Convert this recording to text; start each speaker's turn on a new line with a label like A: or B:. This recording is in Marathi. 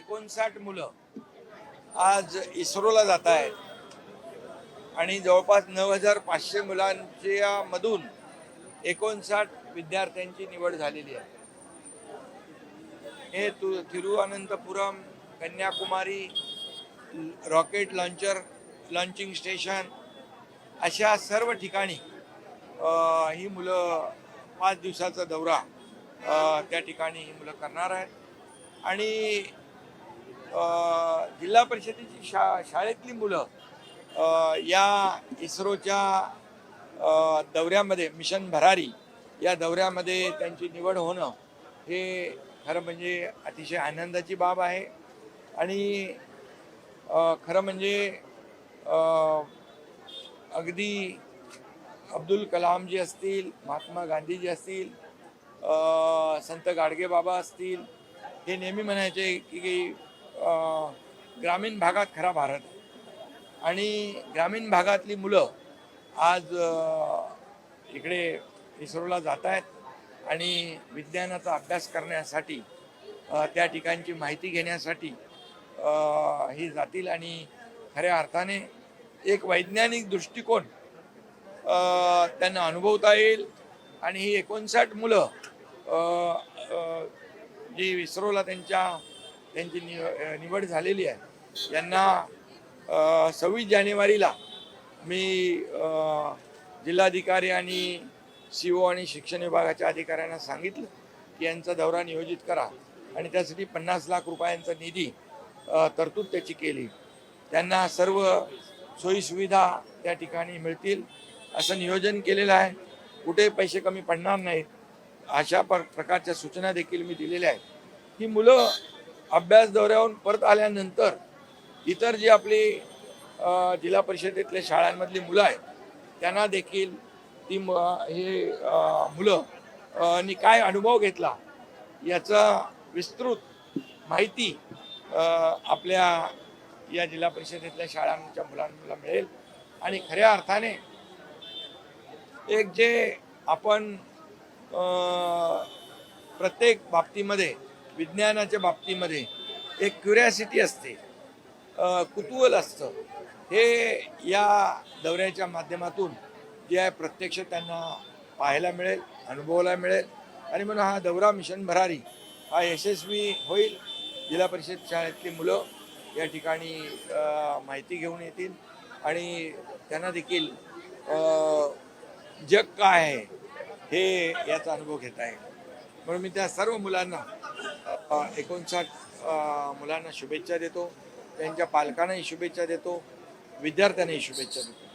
A: 59 मुलं आज इस्रोला जात आहेत आणि जवळपास 9,500 मुलांच्या मधून 59 विद्यार्थ्यांची निवड झालेली आहे. हे Thiruvananthapuram, Kanyakumari, rocket launching station अशा सर्व ठिकाणी ही मुलं 5 दिवसाचा दौरा त्या ठिकाणी ही मुलं करणार आहेत. आणि जिल्हा परिषदेची शाळेतली मुलं या इस्रोच्या दौऱ्यामध्ये, मिशन भरारी या दौऱ्यामध्ये त्यांची निवड होणं हे खरं म्हणजे अतिशय आनंदाची बाब आहे. आणि खरं म्हणजे अगदी अब्दुल कलामजी असतील, महात्मा गांधीजी असतील, संत गाडगे बाबा असतील, हे नेहमी म्हणायचे की ग्रामीण भागात खरा भारत आहे. आणि ग्रामीण भागातली मुलं आज इकडे इस्रोला जात आहेत आणि विज्ञानाचा अभ्यास करण्यासाठी, त्या ठिकाणची माहिती घेण्यासाठी ही जातील. आणि खऱ्या अर्थाने एक वैज्ञानिक दृष्टिकोन त्यांना अनुभवता येईल. आणि ही 59 मुलं जी इस्रोला त्यांची निवड झालेली आहे, यांना 26 जानेवारीला मी जिल्हाधिकारी आणि CO आणि शिक्षण विभागाच्या अधिकाऱ्यांना सांगितलं की यांचा दौरा नियोजित करा आणि त्यासाठी 50 लाख रुपयांचा निधी तरतूद त्याची केली. त्यांना सर्व सोयीसुविधा त्या ठिकाणी मिळतील असं नियोजन केलेलं आहे. कुठे पैसे कमी पडणार नाहीत अशा प्रकारच्या सूचना देखील मी दिलेल्या आहेत. ही मुलं अभ्यास दौऱ्याहून परत आल्यानंतर इतर जी आपली जिल्हा परिषदेतल्या शाळांमधली मुलं आहेत त्यांना देखील हे मुलं नी काय अनुभव घेतला याचा विस्तृत माहिती आपल्या या जिल्हा परिषदेतल्या शाळांच्या मुलांना मिळेल. आणि खऱ्या अर्थाने एक जे आपण प्रत्येक बाबतीमध्ये, विज्ञानाच्या बाबतीमध्ये एक क्युरियासिटी असते, कुतूहल असतं, हे या दौऱ्याच्या माध्यमातून जे आहे प्रत्यक्ष त्यांना पाहायला मिळेल, अनुभवायला मिळेल. आणि म्हणून हा दौरा मिशन भरारी हा यशस्वी होईल. जिल्हा परिषद शाळेतली मुलं या ठिकाणी माहिती घेऊन येतील आणि त्यांना देखील जग काय आहे हे याचा अनुभव घेता येईल. म्हणून मी त्या सर्व मुलांना 59 मुलांना शुभेच्छा देतो, त्यांच्या पालकांनाही शुभेच्छा देतो, विद्यार्थ्यांनाही शुभेच्छा देतो.